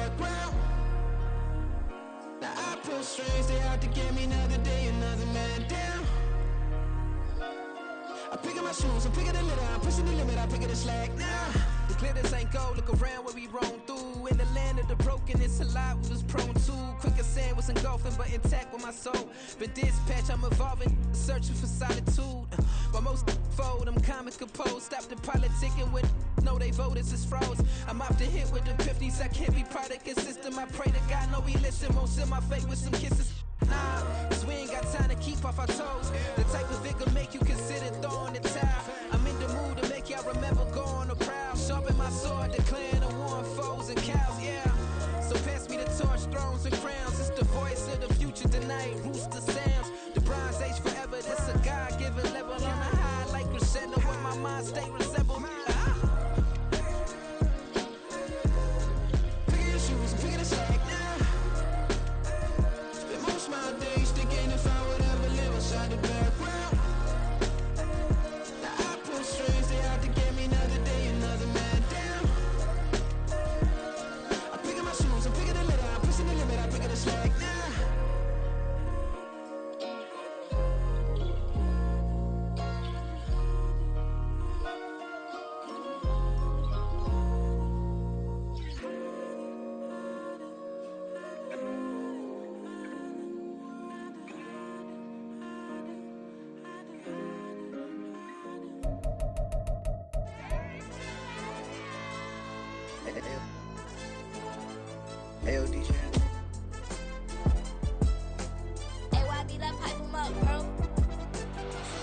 background. Now I pull strings, they out to get me another day, another man down. I'm picking my shoes, I'm picking the litter, I'm pushing the limit, I'm picking the slack now. The glitters ain't gold, look around where we roam through. In the land of the broken, it's a lot we was prone to. Quick as sand was engulfing, but intact with my soul. Been dispatched, I'm evolving, searching for solitude. But most fold, I'm comic composed. Stop the politicking when know they voters is froze. I'm off the hit with the 50s, I can't be product and system. I pray to God, no he listen, won't seal my fate with some kisses. Nah, cause we ain't got time to keep off our toes. The type of vigor make you consider throwing the towel. I'm in the mood to make y'all remember going to proud. Sharpen my sword, declaring the war on foes and cows, yeah. So pass me the torch, thrones and crowns. It's the voice of the future tonight, rooster sounds. The Bronze Age forever, this a God-given level. On a high like crescendo, where my mind state resemble. Pick your shoes and pick the slack now. Spend most of my days thinking if I would ever live inside the background. Now I pull strings, they out to get me another day, another man down. I'm picking my shoes, I'm picking the litter, I'm pushing the limit, I'm picking the slack now. Ayo, DJ. Hey, YB, that pipe him up, bro.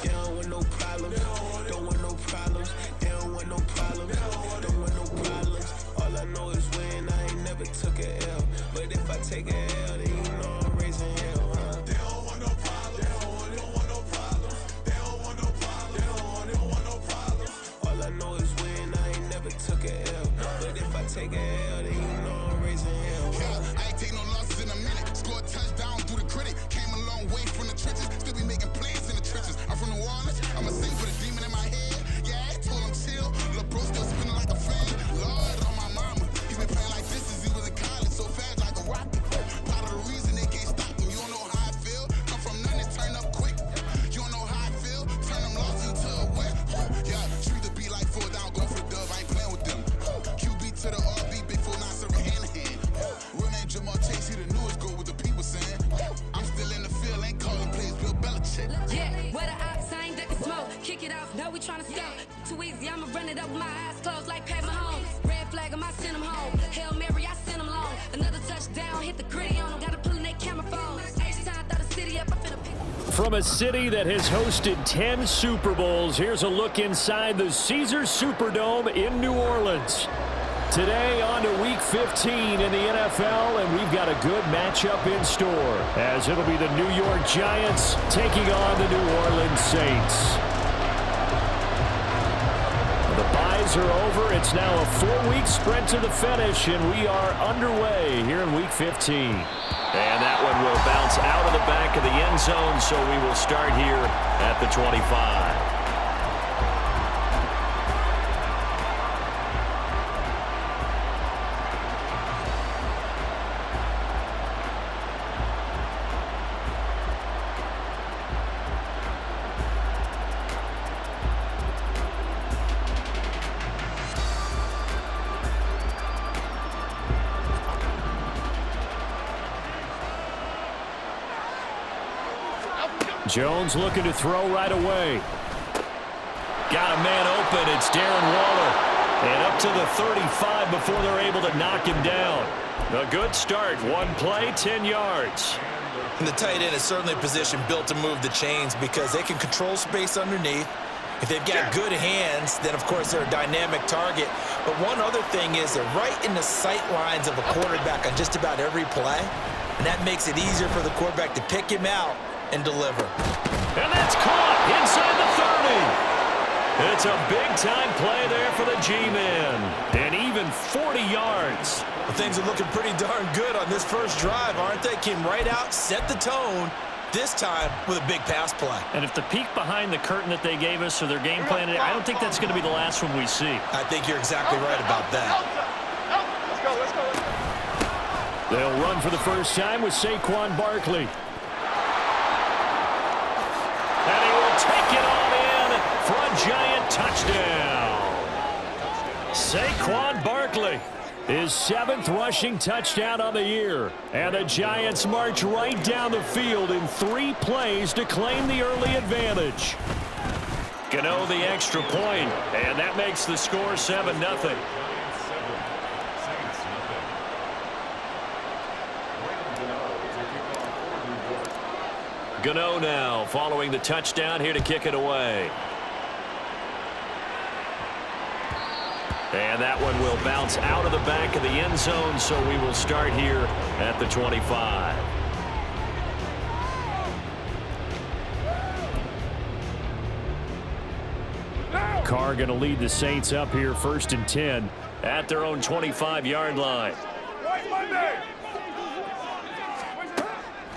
They don't want no problems, don't want no problems. They don't want no problems, don't want no problems. All I know is when I ain't never took a L. But if I take a L, then you know I'm raising hell, huh? They don't want no problems, they don't want no problems. They don't want no problems, they don't want no problems. All I know is when I ain't never took a L. But if I take a L, then you know I'm raising hell, huh? I ain't take no losses in a minute. Scored touchdown through the critic. Came a long way from the trenches. Still be making plays in the trenches. I'm from New Orleans. I'ma sing for the demon in my head. Yeah, I told him chill. Lil' bro still spinning like a fan. Lord on my mama. He been playing like this since he was in college. So fast like a rocket. Part of the reason they can't stop him. You don't know how I feel. Come from nothing, turn up quick. You don't know how I feel. Turn them losses into a win. Yeah, treat the beat like 4 down. Go for the dub. I ain't playing with them. QB to the RB. Big 4 9 serving hand in hand. Real name Jamar Chase. He the newest goal with the people saying. I'm still in the field. Ain't calling plays. Bill Belichick. Yeah, where the ops ain't that can smoke. Kick it off, know we tryna scout. Too easy, I'ma run it up with my eyes closed like Pat Mahomes. Red flag, I might send him home. Hail Mary, I send him long. Another touchdown, hit the gritty on him. Gotta pull in their camera phones. H-time, throw the city up, I finna pick. From a city that has hosted 10 Super Bowls, here's a look inside the Caesars Superdome in New Orleans. Today on to Week 15 in the NFL, and we've got a good matchup in store, as it'll be the New York Giants taking on the New Orleans Saints. The byes are over. It's now a 4-week sprint to the finish, and we are underway here in Week 15. And that one will bounce out of the back of the end zone, so we will start here at the 25. Jones looking to throw right away. Got a man open. It's Darren Waller. And up to the 35 before they're able to knock him down. A good start. One play, 10 yards. And the tight end is certainly a position built to move the chains because they can control space underneath. If they've got good hands, then of course they're a dynamic target. But one other thing is they're right in the sight lines of a quarterback on just about every play. And that makes it easier for the quarterback to pick him out and deliver. And that's caught inside the 30. It's a big-time play there for the G-Men. And even 40 yards. Well, things are looking pretty darn good on this first drive, aren't they? Came right out, set the tone, this time with a big pass play. And if the peek behind the curtain that they gave us or their game plan, I don't think that's going to be the last one we see. I think you're exactly right about that. Let's go. They'll run for the first time with Saquon Barkley. And he will take it on in for a Giant touchdown. Saquon Barkley, his 7th rushing touchdown on the year. And the Giants march right down the field in 3 plays to claim the early advantage. Gano the extra point, and that makes the score 7-0. Gano now following the touchdown here to kick it away. And that one will bounce out of the back of the end zone, so we will start here at the 25. Carr going to lead the Saints up here 1st and 10 at their own 25-yard line.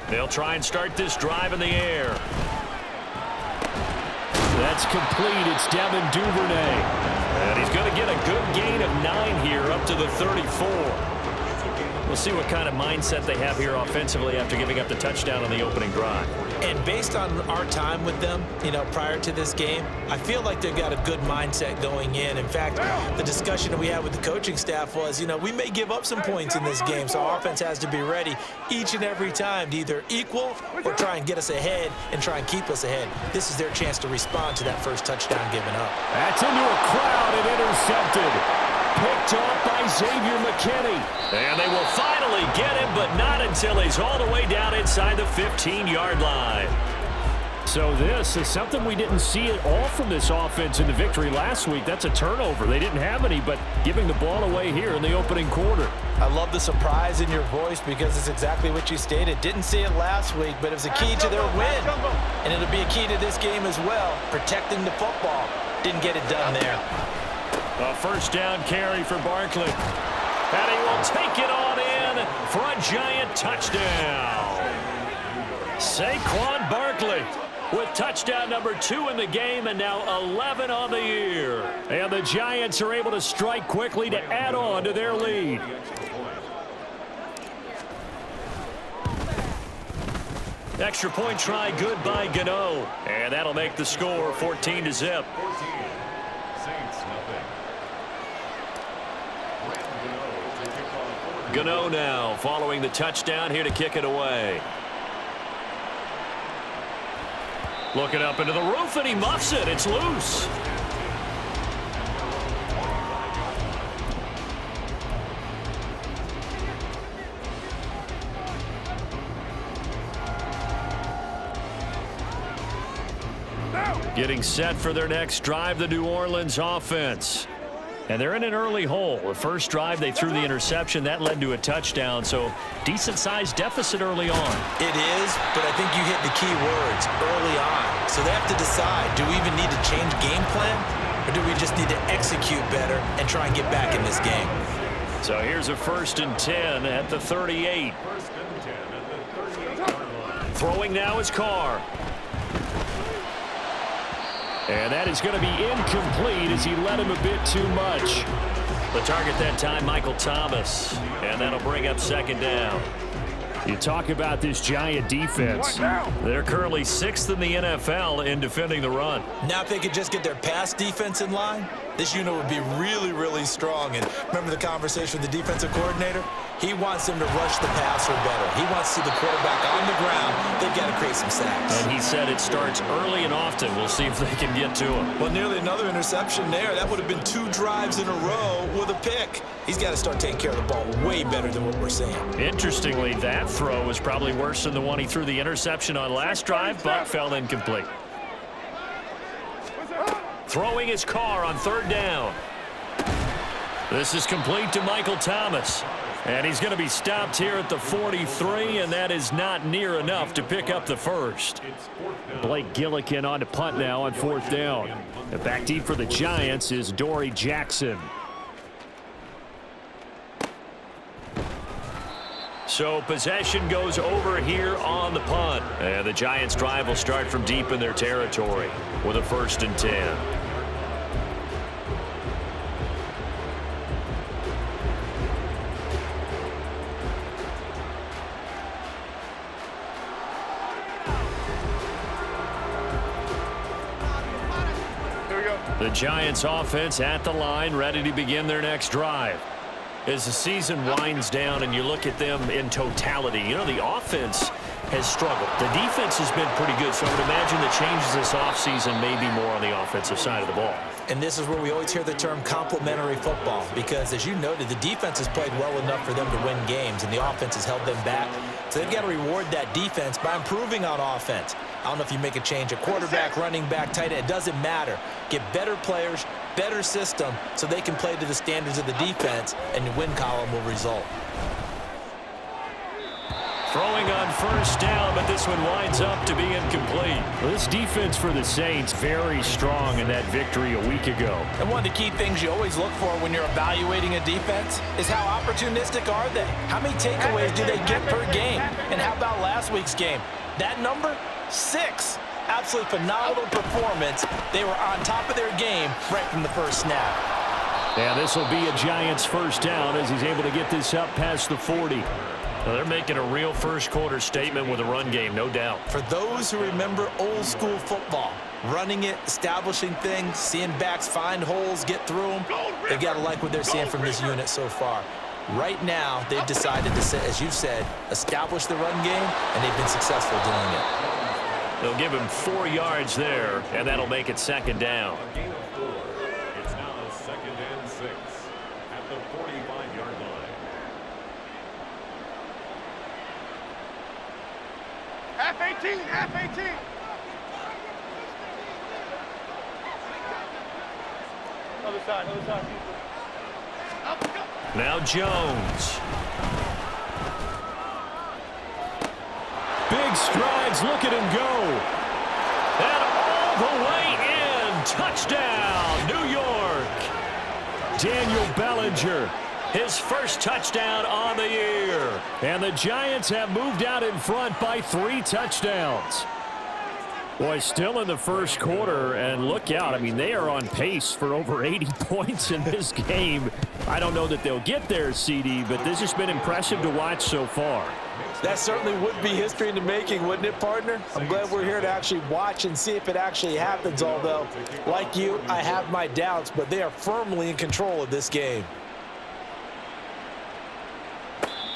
They'll try and start this drive in the air. That's complete. It's Devin Duvernay. And he's going to get a good gain of 9 here up to the 34. We'll see what kind of mindset they have here offensively after giving up the touchdown on the opening drive. And based on our time with them, prior to this game, I feel like they've got a good mindset going in. In fact, the discussion that we had with the coaching staff was, we may give up some points in this game, so our offense has to be ready each and every time to either equal or try and get us ahead and try and keep us ahead. This is their chance to respond to that first touchdown given up. That's into a crowd and intercepted. Picked off by Xavier McKinney. And they will finally get him, but not until he's all the way down inside the 15-yard line. So this is something we didn't see at all from this offense in the victory last week. That's a turnover. They didn't have any, but giving the ball away here in the opening quarter. I love the surprise in your voice because it's exactly what you stated. Didn't see it last week, but it was a key to their win. And it'll be a key to this game as well, protecting the football. Didn't get it done there. A first down carry for Barkley. And he will take it on in for a Giant touchdown. Saquon Barkley with touchdown number 2 in the game and now 11 on the year. And the Giants are able to strike quickly to add on to their lead. Extra point try good by Gano. And that'll make the score 14-0. Gano now following the touchdown here to kick it away. Looking up into the roof, and he muffs it. It's loose. Getting set for their next drive, the New Orleans offense. And they're in an early hole. The first drive, they threw the interception. That led to a touchdown, so decent-sized deficit early on. It is, but I think you hit the key words, early on. So they have to decide, do we even need to change game plan, or do we just need to execute better and try and get back in this game? So here's a 1st and 10 at the 38. Throwing now is Carr. And that is going to be incomplete as he led him a bit too much. The target that time, Michael Thomas. And that'll bring up 2nd down. You talk about this Giant defense. They're currently 6th in the NFL in defending the run. Now if they could just get their pass defense in line, this unit would be really, really strong. And remember the conversation with the defensive coordinator? He wants them to rush the passer better. He wants to see the quarterback on the ground. They've got to create some sacks. And he said it starts early and often. We'll see if they can get to him. Well, nearly another interception there. That would have been 2 drives in a row with a pick. He's got to start taking care of the ball way better than what we're seeing. Interestingly, that throw was probably worse than the one he threw the interception on last drive, but fell incomplete. Throwing his Carr on 3rd down. This is complete to Michael Thomas. And he's going to be stopped here at the 43, and that is not near enough to pick up the first. Blake Gillikin on to punt now on 4th down. And back deep for the Giants is Dory Jackson. So possession goes over here on the punt. And the Giants drive will start from deep in their territory with a 1st and 10. The Giants offense at the line, ready to begin their next drive. As the season winds down and you look at them in totality, you know, the offense has struggled. The defense has been pretty good, so I would imagine the changes this offseason may be more on the offensive side of the ball. And this is where we always hear the term complementary football, because as you noted, the defense has played well enough for them to win games, and the offense has held them back. So they've got to reward that defense by improving on offense. I don't know if you make a change at quarterback, running back, tight end. It doesn't matter. Get better players, better system, so they can play to the standards of the defense, and the win column will result. Throwing on first down, but this one winds up to be incomplete. Well, this defense for the Saints very strong in that victory a week ago. And one of the key things you always look for when you're evaluating a defense is how opportunistic are they? How many takeaways do they get per game? And how about last week's game? That number, 6. Absolutely phenomenal performance. They were on top of their game right from the first snap. Yeah, this will be a Giants first down as he's able to get this up past the 40. Well, they're making a real first-quarter statement with a run game, no doubt. For those who remember old-school football, running it, establishing things, seeing backs find holes, get through them, they've got to like what they're seeing from this unit so far. Right now, they've decided to, as you said, establish the run game, and they've been successful doing it. They'll give him 4 yards there, and that'll make it second down. It's now 2nd and 6 at the 45-yard line. F-18, F-18. Other side, other side. Now Jones. Big strides, look at him go. And all the way in. Touchdown, New York. Daniel Bellinger. His first touchdown on the year. And the Giants have moved out in front by 3 touchdowns. Boy, still in the first quarter, and look out. I mean, they are on pace for over 80 points in this game. I don't know that they'll get there, CD, but this has been impressive to watch so far. That certainly would be history in the making, wouldn't it, partner? I'm glad we're here to actually watch and see if it actually happens, although, like you, I have my doubts, but they are firmly in control of this game.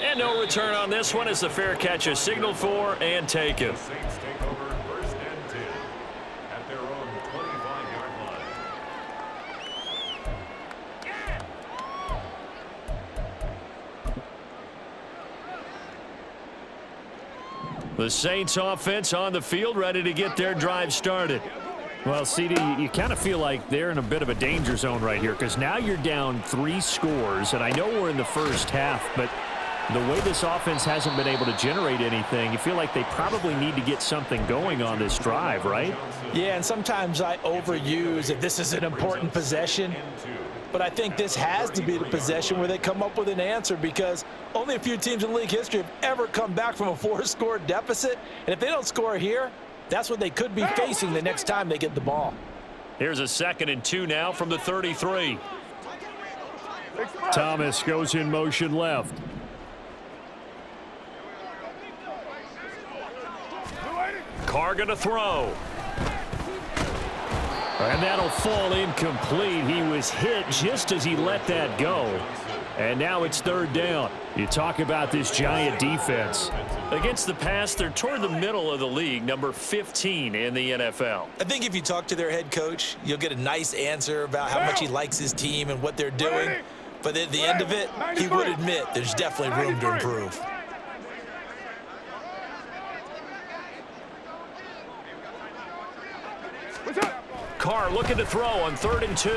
And no return on this one as the fair catch is signaled for and taken. Saints take over 1st and 10 at their own 25-yard line. The Saints offense on the field, ready to get their drive started. Well, CD, you kind of feel like they're in a bit of a danger zone right here because now you're down 3 scores, and I know we're in the first half, but the way this offense hasn't been able to generate anything, you feel like they probably need to get something going on this drive, right? Yeah, and sometimes I overuse that this is an important possession, but I think this has to be the possession where they come up with an answer because only a few teams in league history have ever come back from a 4-score deficit, and if they don't score here, that's what they could be facing the next time they get the ball. Here's a 2nd and 2 now from the 33. Thomas goes in motion left. Carr going to throw. And that'll fall incomplete. He was hit just as he let that go. And now it's 3rd down. You talk about this Giant defense. Against the pass, they're toward the middle of the league, number 15 in the NFL. I think if you talk to their head coach, you'll get a nice answer about how much he likes his team and what they're doing. But at the end of it, he would admit there's definitely room to improve. Carr looking to throw on 3rd and 2.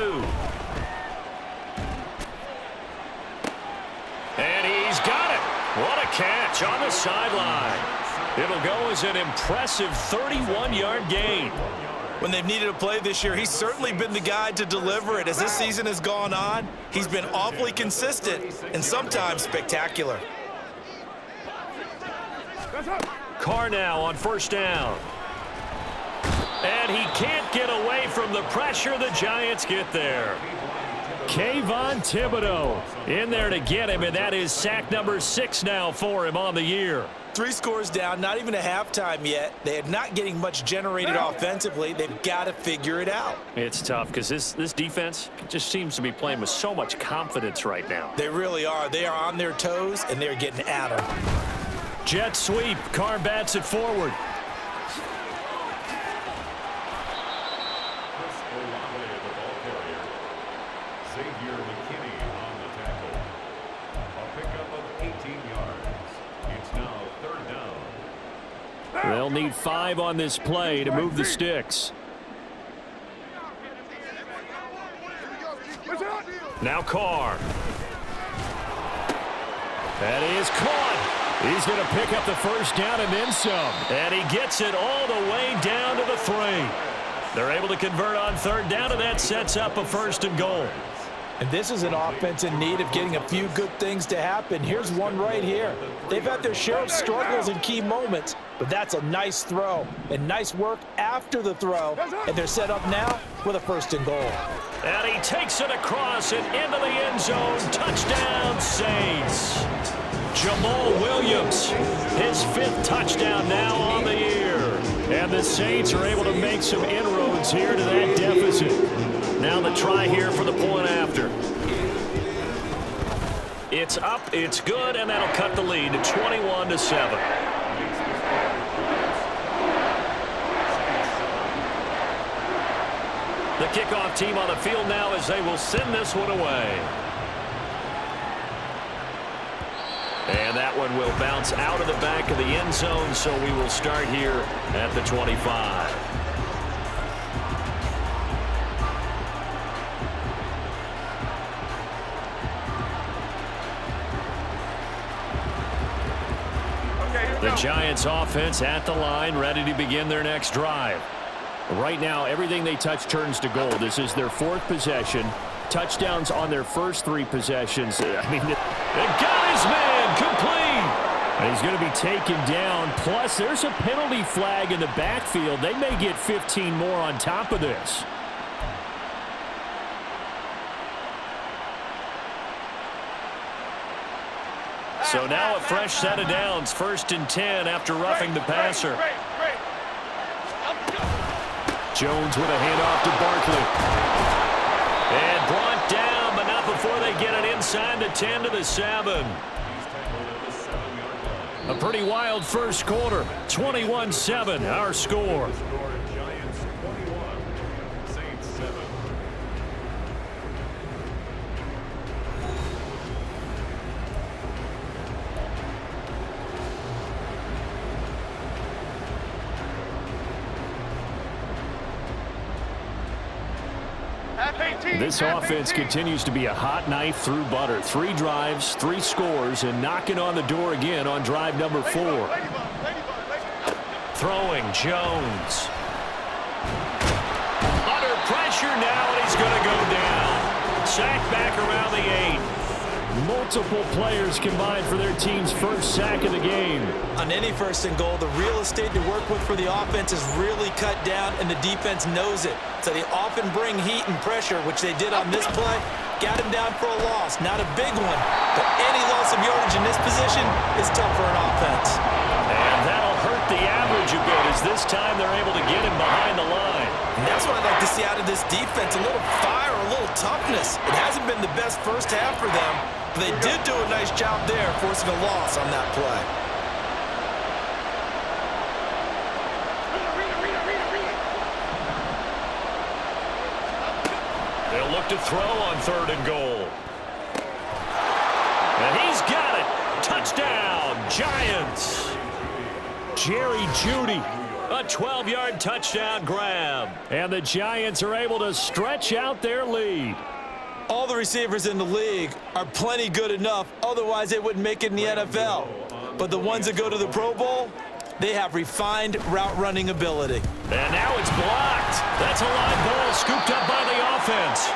And he's got it. What a catch on the sideline. It'll go as an impressive 31-yard gain. When they've needed a play this year, he's certainly been the guy to deliver it. As this season has gone on, he's been awfully consistent and sometimes spectacular. Carr now on 1st down. And he can't get away from the pressure. The Giants get there. Kayvon Thibodeaux in there to get him, and that is sack number 6 now for him on the year. 3 scores down, not even a halftime yet. They are not getting much generated offensively. They've got to figure it out. It's tough because this defense just seems to be playing with so much confidence right now. They really are. They are on their toes, and they're getting at them. Jet sweep. Carr bats it forward. Xavier McKinney on the tackle. A pickup of 18 yards. It's now 3rd down. They'll need 5 on this play to move the sticks. Now Carr. That is caught. He's going to pick up the first down and then some. And he gets it all the way down to the 3. They're able to convert on 3rd down, and that sets up a 1st and goal. And this is an offense in need of getting a few good things to happen. Here's one right here. They've had their share of struggles in key moments, but that's a nice throw and nice work after the throw. And they're set up now with a 1st and goal. And he takes it across and into the end zone. Touchdown, Saints. Jamal Williams, his 5th touchdown now on the year. And the Saints are able to make some inroads here to that deficit. Now the try here for the point after. It's up, it's good, and that'll cut the lead to 21-7. The kickoff team on the field now as they will send this one away. And that one will bounce out of the back of the end zone, so we will start here at the 25. The Giants offense at the line, ready to begin their next drive. Right now, everything they touch turns to gold. This is their 4th possession. Touchdowns on their first 3 possessions. I mean, they got his man complete. And he's going to be taken down. Plus, there's a penalty flag in the backfield. They may get 15 more on top of this. So now a fresh set of downs. 1st and 10 after roughing the passer. Jones with a handoff to Barkley. And brought down, but not before they get it inside the 10 to the 7. A pretty wild first quarter. 21-7, our score. Giants 21, Saints 7. This offense continues to be a hot knife through butter. 3 drives, 3 scores, and knocking on the door again on drive number 4. Throwing Jones. Under pressure now, and he's going to go down. Sacked back around the 8. Multiple players combined for their team's first sack of the game. On any 1st and goal, the real estate to work with for the offense is really cut down, and the defense knows it. So they often bring heat and pressure, which they did on this play. Got him down for a loss. Not a big one, but any loss of yardage in this position is tough for an offense. And that'll hurt the average a bit, as this time they're able to get him behind the line. And that's what I'd like to see out of this defense, a little fire, a little toughness. It hasn't been the best first half for them, but they did do a nice job there, forcing a loss on that play. They'll look to throw on 3rd and goal. And he's got it. Touchdown, Giants. Jerry Jeudy, a 12-yard touchdown grab. And the Giants are able to stretch out their lead. All the receivers in the league are plenty good enough, otherwise they wouldn't make it in the NFL. But the ones that go to the Pro Bowl, they have refined route running ability. And now it's blocked. That's a line ball scooped up by the offense.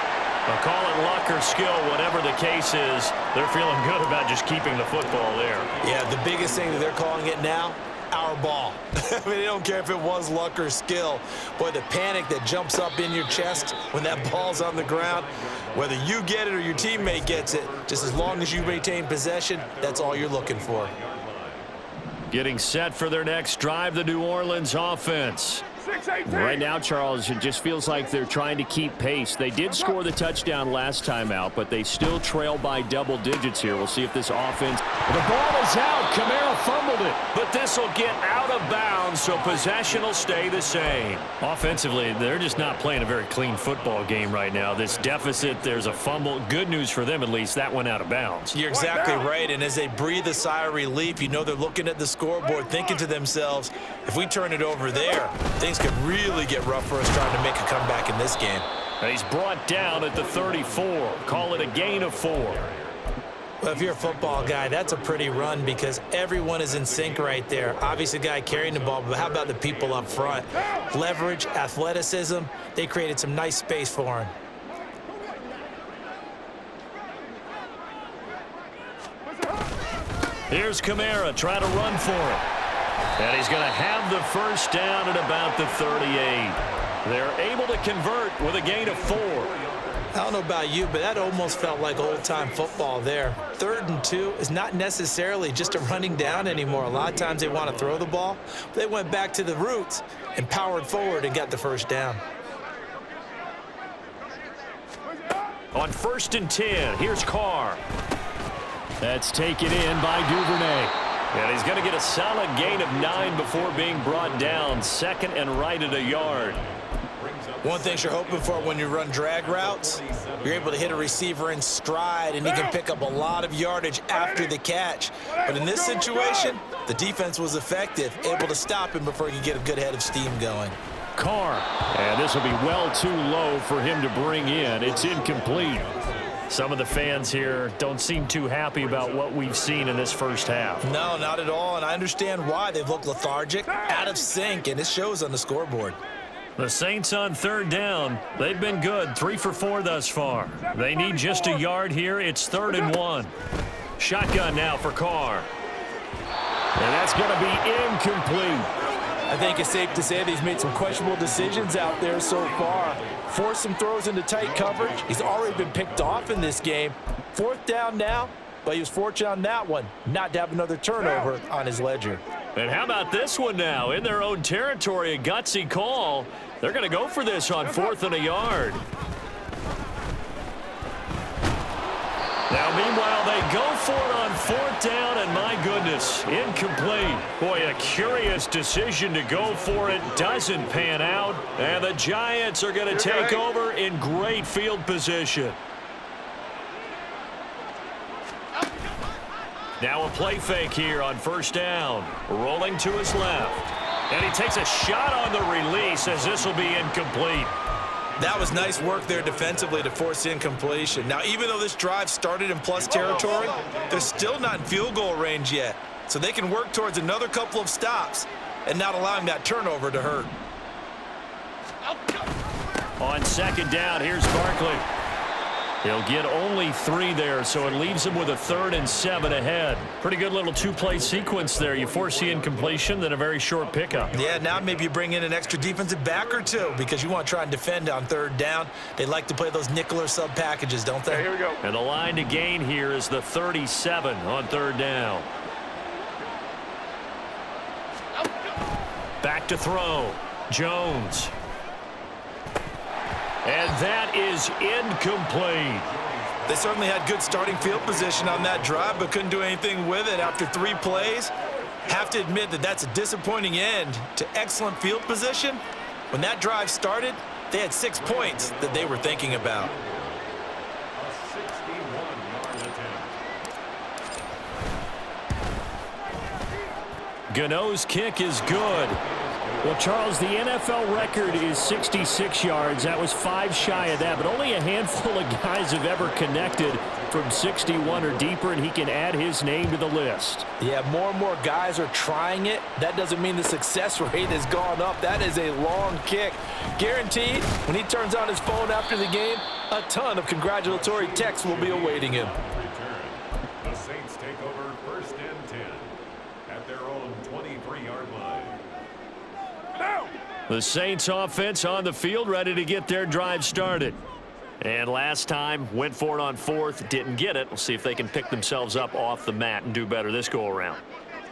They'll call it luck or skill, whatever the case is. They're feeling good about just keeping the football there. Yeah, the biggest thing that they're calling it now, our ball. I mean, they don't care if it was luck or skill. Boy, the panic that jumps up in your chest when that ball's on the ground, Whether you get it or your teammate gets it, just as long as you retain possession, that's all you're looking for. Getting set for their next drive, the New Orleans offense. Right now, Charles, it just feels like they're trying to keep pace. They did score the touchdown last time out, but they still trail by double digits here. We'll see if this offense... The ball is out. Kamara fumbled it. But this will get out of bounds, so possession will stay the same. Offensively, they're just not playing a very clean football game right now. This deficit, there's a fumble. Good news for them, at least. That went out of bounds. You're exactly right, and as they breathe a sigh of relief, you know they're looking at the scoreboard, thinking to themselves, if we turn it over there, things could really get rough for us trying to make a comeback in this game. And he's brought down at the 34. Call it a gain of 4. Well, if you're a football guy, that's a pretty run because everyone is in sync right there. Obviously, the guy carrying the ball, but how about the people up front? Leverage, athleticism, they created some nice space for him. Here's Kamara trying to run for it. And he's going to have the first down at about the 38. They're able to convert with a gain of 4. I don't know about you, but that almost felt like old-time football there. 3rd and 2 is not necessarily just a running down anymore. A lot of times they want to throw the ball. They went back to the roots and powered forward and got the first down. On 1st and 10, here's Carr. That's taken in by Duvernay. And he's going to get a solid gain of 9 before being brought down. 2nd and right at a yard. One thing you're hoping for when you run drag routes, you're able to hit a receiver in stride, and he can pick up a lot of yardage after the catch. But in this situation, the defense was effective, able to stop him before he could get a good head of steam going. Carr. And this will be well too low for him to bring in. It's incomplete. Some of the fans here don't seem too happy about what we've seen in this first half. No, not at all, and I understand why. They've looked lethargic, out of sync, and it shows on the scoreboard. The Saints on 3rd down. They've been good, 3 for 4 thus far. They need just a yard here. It's 3rd and 1. Shotgun now for Carr. And that's going to be incomplete. I think it's safe to say that he's made some questionable decisions out there so far. Forced some throws into tight coverage. He's already been picked off in this game. 4th down now, but he was fortunate on that one not to have another turnover on his ledger. And how about this one now? In their own territory, a gutsy call. They're going to go for this on 4th and a yard. Now, meanwhile, they go for it on 4th down, and my goodness, incomplete. Boy, a curious decision to go for it. Doesn't pan out, and the Giants are going to take over in great field position. Now a play fake here on 1st down. Rolling to his left. And he takes a shot on the release as this will be incomplete. That was nice work there defensively to force incompletion. Now, even though this drive started in plus territory, they're still not in field goal range yet. So they can work towards another couple of stops and not allowing that turnover to hurt. On 2nd down, here's Barkley. He'll get only 3 there, so it leaves him with a 3rd and 7 ahead. Pretty good little 2-play sequence there. You force the incompletion, then a very short pickup. Yeah, now maybe you bring in an extra defensive back or 2 because you want to try and defend on 3rd down. They like to play those nickel or sub packages, don't they? Here we go. And the line to gain here is the 37 on 3rd down. Back to throw. Jones. And that is incomplete. They certainly had good starting field position on that drive, but couldn't do anything with it after 3 plays. Have to admit that that's a disappointing end to excellent field position. When that drive started, they had 6 points that they were thinking about. Gano's kick is good. Well, Charles, the NFL record is 66 yards. That was 5 shy of that, but only a handful of guys have ever connected from 61 or deeper, and he can add his name to the list. Yeah, more and more guys are trying it. That doesn't mean the success rate has gone up. That is a long kick. Guaranteed, when he turns on his phone after the game, a ton of congratulatory texts will be awaiting him. The Saints take over 1st and 10 at their own 23-yard line. The Saints offense on the field, ready to get their drive started. And last time, went for it on fourth, didn't get it. We'll see if they can pick themselves up off the mat and do better this go-around.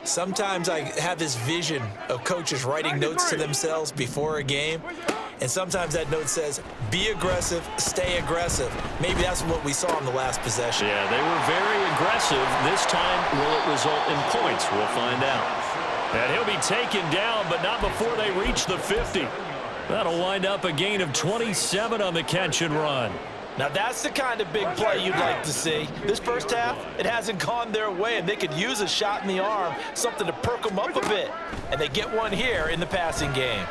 Sometimes I have this vision of coaches writing notes to themselves before a game, and sometimes that note says, be aggressive, stay aggressive. Maybe that's what we saw in the last possession. Yeah, they were very aggressive. This time, will it result in points? We'll find out. And he'll be taken down, but not before they reach the 50. That'll wind up a gain of 27 on the catch and run. Now that's the kind of big play you'd like to see. This first half, it hasn't gone their way, and they could use a shot in the arm, something to perk them up a bit. And they get one here in the passing game.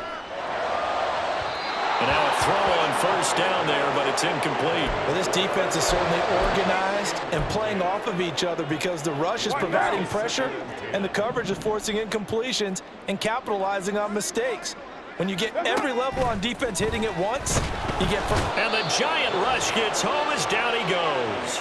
And now a throw on first down there, but it's incomplete. Well, this defense is certainly organized and playing off of each other because the rush is providing pressure and the coverage is forcing incompletions and capitalizing on mistakes. When you get every level on defense hitting at once, you get... And the giant rush gets home as down he goes.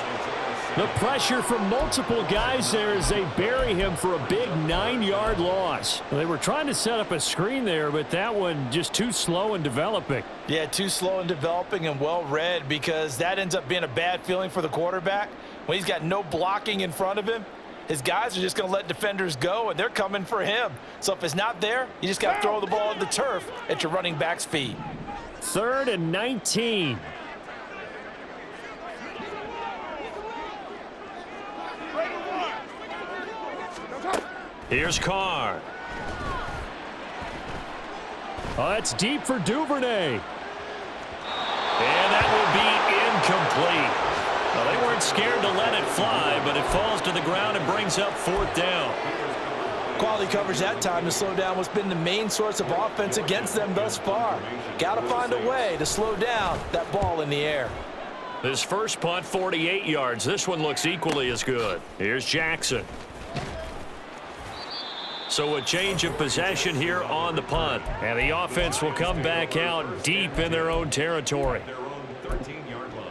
The pressure from multiple guys there as they bury him for a big 9-yard loss. They were trying to set up a screen there, but that one just too slow in developing. Yeah, too slow in developing and well read, because that ends up being a bad feeling for the quarterback. When he's got no blocking in front of him, his guys are just going to let defenders go, and they're coming for him. So if it's not there, you just got to throw the ball at the turf at your running back's feet. 3rd and 19. Here's Carr. Oh, that's deep for Duvernay. And that will be incomplete. Well, they weren't scared to let it fly, but it falls to the ground and brings up 4th down. Quality coverage that time to slow down what's been the main source of offense against them thus far. Got to find a way to slow down that ball in the air. This first punt, 48 yards. This one looks equally as good. Here's Jackson. So a change of possession here on the punt. And the offense will come back out deep in their own territory. Their own 13-yard line.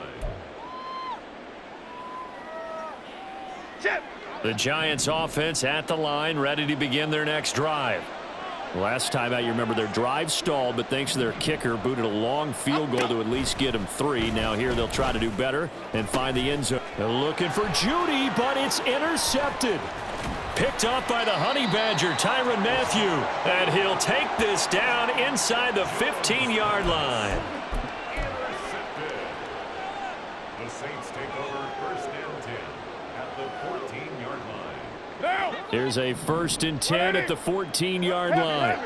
The Giants offense at the line, ready to begin their next drive. Last time out, you remember their drive stalled, but thanks to their kicker, booted a long field goal to at least get them 3. Now here they'll try to do better and find the end zone. They're looking for Judy, but it's intercepted. Picked up by the Honey Badger, Tyrann Mathieu. And he'll take this down inside the 15-yard line. Intercepted. The Saints take over 1st and 10 at the 14-yard line. Now! Here's a 1st and 10 at the 14-yard line.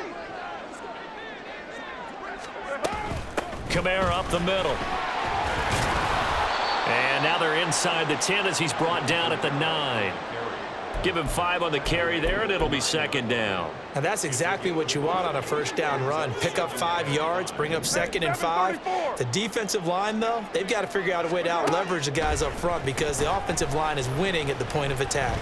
Kamara up the middle. And now they're inside the 10 as he's brought down at the 9. Give him 5 on the carry there, and it'll be 2nd down. And that's exactly what you want on a 1st down run. Pick up 5 yards, bring up 2nd and 5. The defensive line, though, they've got to figure out a way to out-leverage the guys up front because the offensive line is winning at the point of attack.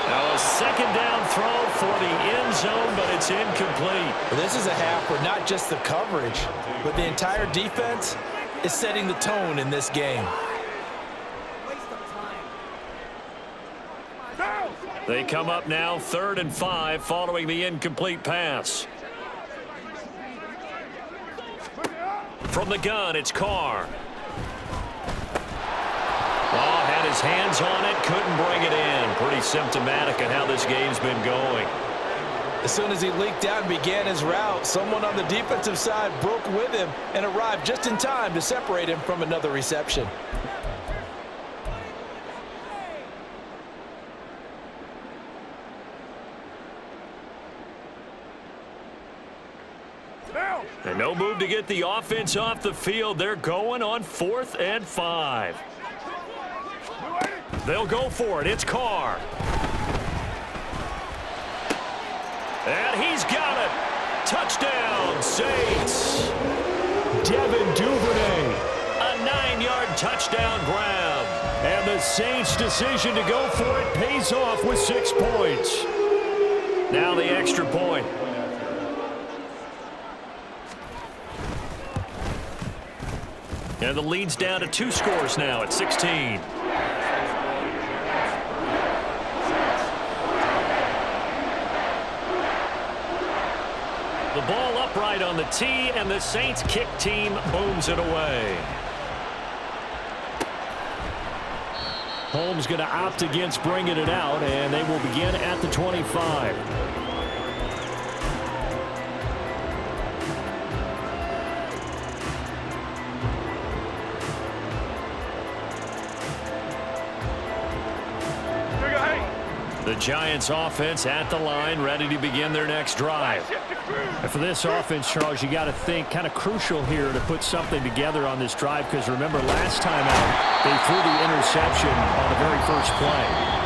Now a 2nd down throw for the end zone, but it's incomplete. Well, this is a half where not just the coverage, but the entire defense is setting the tone in this game. They come up now 3rd and 5 following the incomplete pass. From the gun, it's Carr. Oh, had his hands on it, couldn't bring it in. Pretty symptomatic of how this game's been going. As soon as he leaked out and began his route, someone on the defensive side broke with him and arrived just in time to separate him from another reception. And no move to get the offense off the field. They're going on 4th and 5. They'll go for it. It's Carr. And he's got it. Touchdown, Saints. Devin Duvernay. A 9-yard touchdown grab. And the Saints' decision to go for it pays off with 6 points. Now the extra point. And the lead's down to 2 scores now at 16. The ball upright on the tee, and the Saints kick team booms it away. Holmes going to opt against bringing it out, and they will begin at the 25. The Giants offense at the line, ready to begin their next drive. And for this offense, Charles, you got to think kind of crucial here to put something together on this drive, because remember last time out, they threw the interception on the very first play.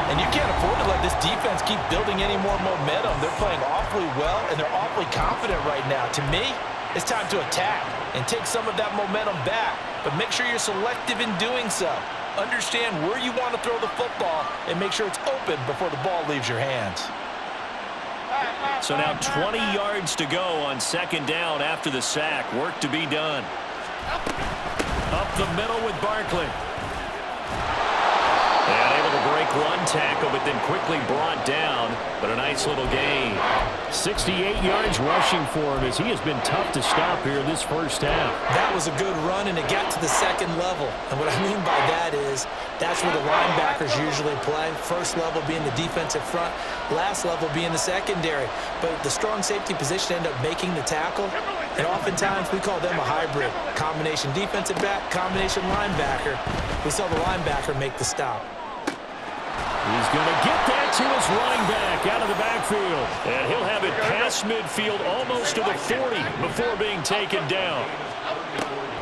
And you can't afford to let this defense keep building any more momentum. They're playing awfully well, and they're awfully confident right now. To me, it's time to attack and take some of that momentum back, but make sure you're selective in doing so. Understand where you want to throw the football and make sure it's open before the ball leaves your hands. So now 20 yards to go on second down after the sack. Work to be done. Up the middle with Barkley. And able to break one tackle, but then quickly brought down. But a nice little gain. 68 yards rushing for him, as he has been tough to stop here this first half. That was a good run, and it got to the second level. And what I mean by that is that's where the linebackers usually play. First level being the defensive front, last level being the secondary. But the strong safety position ended up making the tackle, and oftentimes we call them a hybrid. Combination defensive back, combination linebacker. We saw the linebacker make the stop. He's going to get that to his running back out of the backfield. And he'll have it past midfield almost to the 40 before being taken down.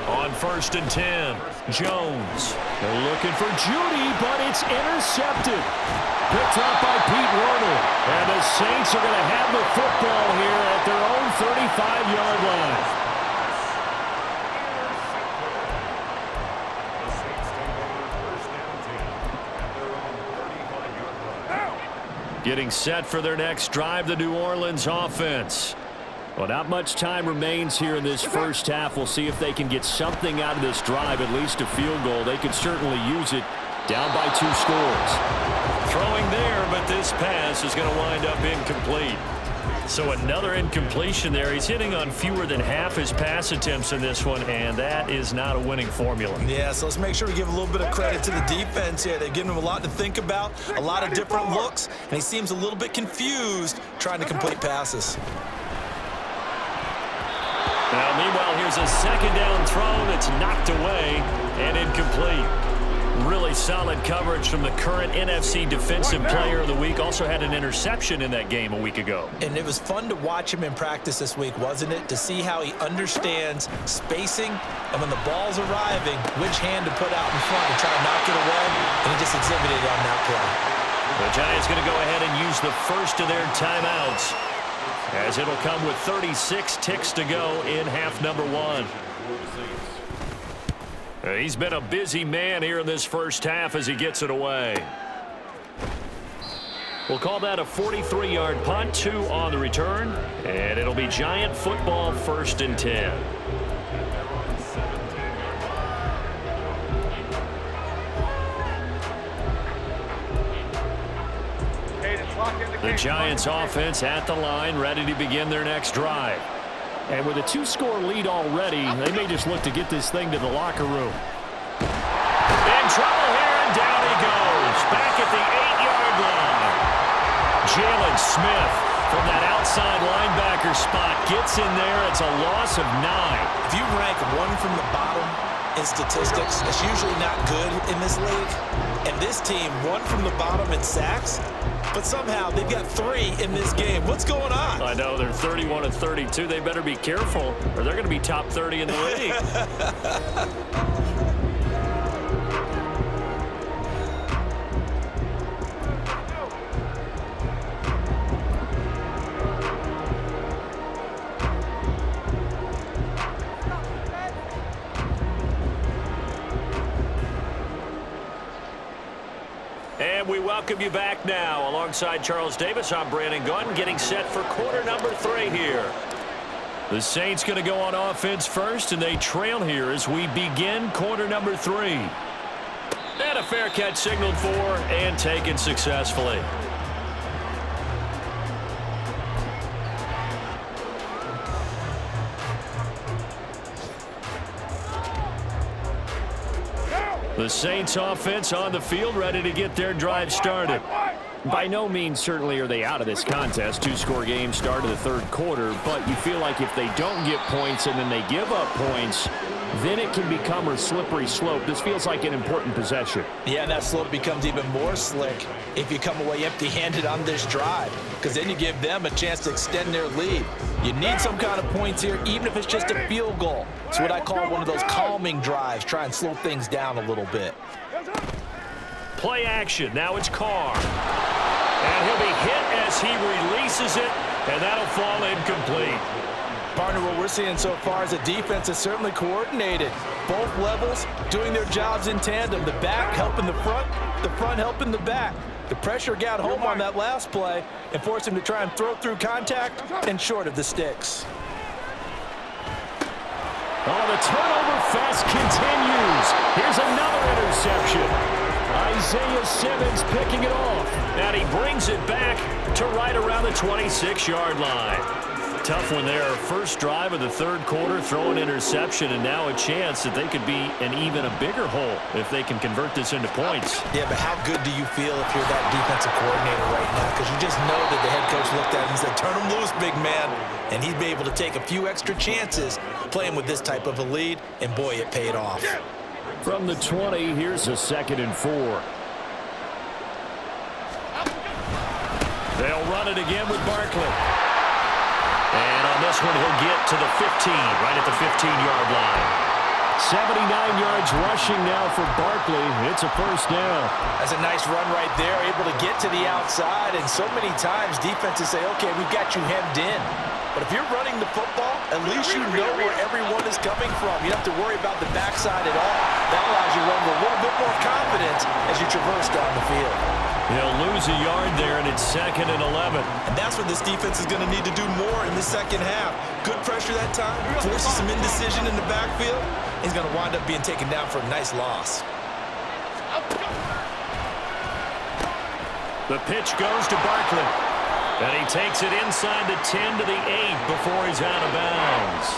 On 1st and 10, Jones. They're looking for Judy, but it's intercepted. Picked up by Pete Werner. And the Saints are going to have the football here at their own 35-yard line. Getting set for their next drive, the New Orleans offense. Well, not much time remains here in this first half. We'll see if they can get something out of this drive, at least a field goal. They could certainly use it, down by 2 scores. Throwing there, but this pass is going to wind up incomplete. So another incompletion there. He's hitting on fewer than half his pass attempts in this one, and that is not a winning formula. Yeah, so let's make sure we give a little bit of credit to the defense here. They've given him a lot to think about, a lot of different looks, and he seems a little bit confused trying to complete passes. Now, meanwhile, here's a second down throw that's knocked away and incomplete. Really solid coverage from the current NFC Defensive Player of the Week. Also had an interception in that game a week ago. And it was fun to watch him in practice this week, wasn't it? To see how he understands spacing and when the ball's arriving, which hand to put out in front to try to knock it away. And he just exhibited on that play. The Giants going to go ahead and use the first of their timeouts, as it'll come with 36 ticks to go in half number 1. He's been a busy man here in this first half as he gets it away. We'll call that a 43-yard punt, 2 on the return, and it'll be Giant football 1st and 10. The Giants offense at the line, ready to begin their next drive. And with a 2-score lead already, they may just look to get this thing to the locker room. In trouble here, and down he goes. Back at the 8-yard line. Jalen Smith from that outside linebacker spot gets in there. It's a loss of 9. If you rank 1 from the bottom in statistics, it's usually not good in this league. And this team, 1 from the bottom in sacks, but somehow they've got 3 in this game. What's going on? I know, they're 31 and 32. They better be careful, or they're going to be top 30 in the league. And we welcome you back now. Alongside Charles Davis, I'm Brandon Gunn, getting set for quarter number 3 here. The Saints going to go on offense first, and they trail here as we begin quarter number 3. And a fair catch signaled for and taken The Saints offense on the field, ready to get their drive started. By no means certainly are they out of this contest. Two-score game start of the third quarter, but you feel like if they don't get points and then they give up points, then it can become a slippery slope. This feels like an important possession. Yeah, and that slope becomes even more slick if you come away empty-handed on this drive, because then you give them a chance to extend their lead. You need some kind of points here, even if it's just a field goal. It's what I call one of those calming drives. Try and slow things down a little bit. Play action. Now it's Carr. And he'll be hit as he releases it, and that'll fall incomplete. Partner, what we're seeing so far is a defense that's certainly coordinated. Both levels doing their jobs in tandem. The back helping the front helping the back. The pressure got home on that last play and forced him to try and throw through contact and short of the sticks. Oh, the turnover fest continues. Here's another interception. Isaiah Simmons picking it off. And he brings it back to right around the 26-yard line. Tough one there. First drive of the third quarter, throw an interception, and now a chance that they could be in even a bigger hole if they can convert this into points. Yeah, but how good do you feel if you're that defensive coordinator right now? Because you just know that the head coach looked at him and said, turn him loose, big man. And he'd be able to take a few extra chances playing with this type of a lead, and boy, it paid off. From the 20, here's a 2nd and 4. They'll run it again with Barkley. And on this one, he'll get to the 15, right at the 15-yard line. 79 yards rushing now for Barkley. It's a first down. That's a nice run right there, able to get to the outside. And so many times defenses say, okay, we've got you hemmed in. But if you're running the football, at least you know where everyone is coming from. You don't have to worry about the backside at all. That allows you to run with a little bit more confidence as you traverse down the field. He'll lose a yard there, and it's 2nd and 11. And that's what this defense is going to need to do more in the second half. Good pressure that time, forces some indecision in the backfield. He's going to wind up being taken down for a nice loss. The pitch goes to Barkley. And he takes it inside the 10 to the 8 before he's out of bounds.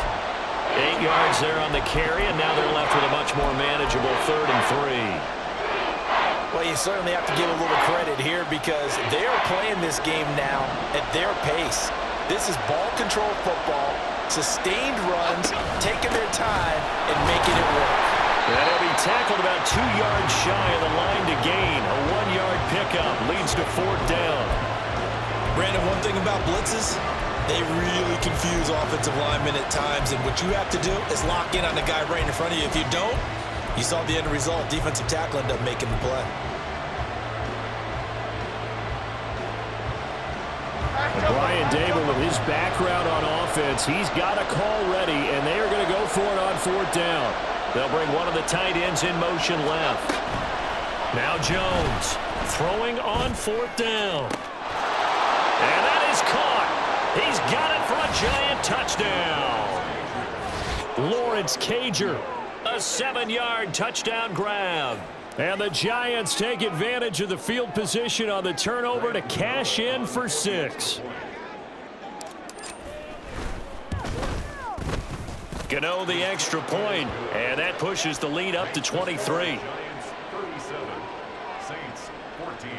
8 yards there on the carry, and now they're left with a much more manageable 3rd and 3. Well, you certainly have to give a little credit here because they are playing this game now at their pace. This is ball control football, sustained runs, taking their time and making it work. And he'll be tackled about 2 yards shy of the line to gain. A 1-yard pickup leads to 4th down. Brandon, one thing about blitzes, they really confuse offensive linemen at times, and what you have to do is lock in on the guy right in front of you. If you don't, you saw the end result. Defensive tackle ended up making the play. Brian Dable, with his background on offense, he's got a call ready, and they are going to go for it on 4th down. They'll bring one of the tight ends in motion left. Now Jones throwing on 4th down. And that is caught. He's got it for a giant touchdown. Lawrence Cager, a 7-yard touchdown grab. And the Giants take advantage of the field position on the turnover to cash in for 6. Gano the extra point, and that pushes the lead up to 23. 37, Saints 14.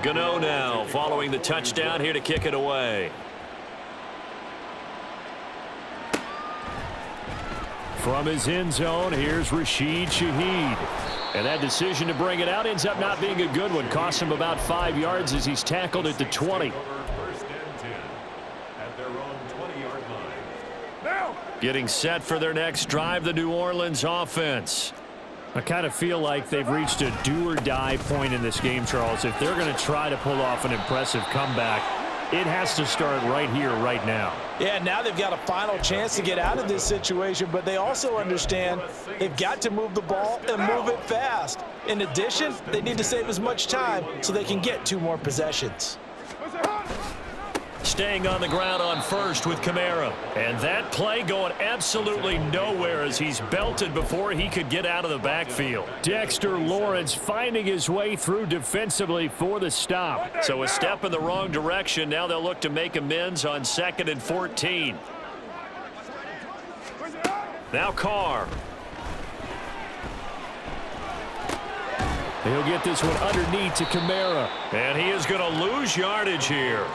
Gano now following the touchdown here to kick it away. From his end zone, here's Rashid Shaheed. And that decision to bring it out ends up not being a good one. Costs him about 5 yards as he's tackled at the 20. First and 10 at their own 20-yard line. Getting set for their next drive, the New Orleans offense. I kind of feel like they've reached a do-or-die point in this game, Charles. If they're going to try to pull off an impressive comeback, it has to start right here, right now. Yeah, now they've got a final chance to get out of this situation, but they also understand they've got to move the ball and move it fast. In addition, they need to save as much time so they can get 2 more possessions. Staying on the ground on first with Kamara. And that play going absolutely nowhere as he's belted before he could get out of the backfield. Dexter Lawrence finding his way through defensively for the stop. So a step in the wrong direction. Now they'll look to make amends on 2nd and 14. Now Carr. He'll get this one underneath to Kamara. And he is going to lose yardage here.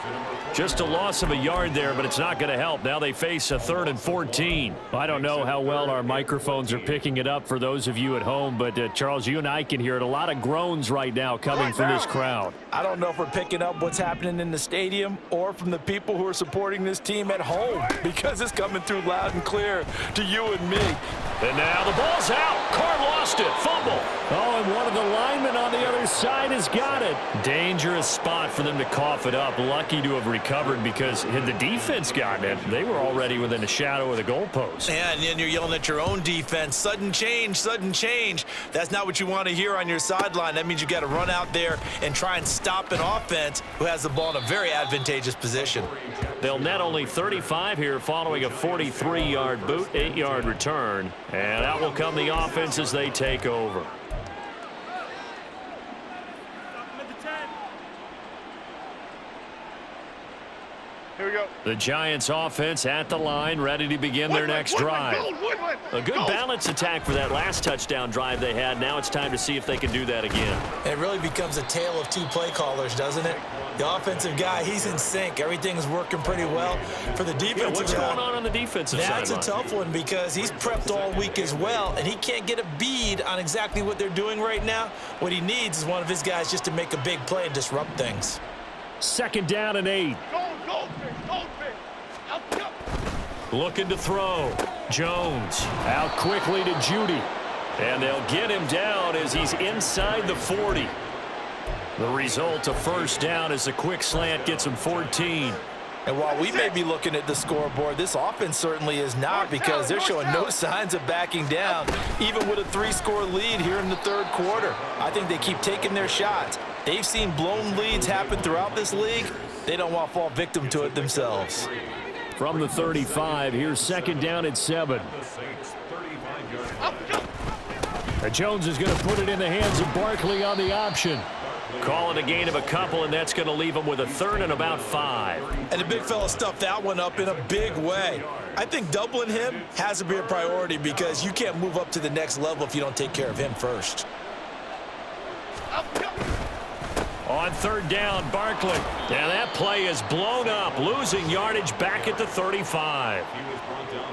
Just a loss of a yard there, but it's not going to help. Now they face a 3rd and 14. I don't know how well our microphones are picking it up for those of you at home, but Charles, you and I can hear it. A lot of groans right now coming from this crowd. I don't know if we're picking up what's happening in the stadium or from the people who are supporting this team at home, because it's coming through loud and clear to you and me. And now the ball's out. Carr lost it. Fumble. Oh, and one of the linemen on the other side has got it. Dangerous spot for them to cough it up. Lucky to have recovered, because had the defense gotten it, they were already within a shadow of the goalpost. Yeah, and then you're yelling at your own defense. Sudden change, sudden change. That's not what you want to hear on your sideline. That means you got to run out there and try and stop an offense who has the ball in a very advantageous position. They'll net only 35 here following a 43-yard boot, 8-yard return. And out will come the offense as they take over. Here we go. The Giants offense at the line, ready to begin their next drive. A good balanced attack for that last touchdown drive they had. Now it's time to see if they can do that again. It really becomes a tale of two play callers, doesn't it? The offensive guy, he's in sync. Everything's working pretty well. For the defensive what's guy, going on the defensive side? That's a tough one, because he's prepped all week as well, and he can't get a bead on exactly what they're doing right now. What he needs is one of his guys just to make a big play and disrupt things. 2nd down and 8. Goldfish. Looking to throw. Jones out quickly to Judy. And they'll get him down as he's inside the 40. The result, a 1st down, as a quick slant gets him 14. And while we may be looking at the scoreboard, this offense certainly is not, because they're showing no signs of backing down, even with a 3-score lead here in the 3rd quarter. I think they keep taking their shots. They've seen blown leads happen throughout this league. They don't want to fall victim to it themselves. From the 35, here's 2nd down and 7. And Jones is going to put it in the hands of Barkley on the option. Call it a gain of a couple, and that's going to leave him with a 3rd and about 5. And the big fella stuffed that one up in a big way. I think doubling him has to be a priority, because you can't move up to the next level if you don't take care of him first. On 3rd down, Barkley. And that play is blown up, losing yardage back at the 35.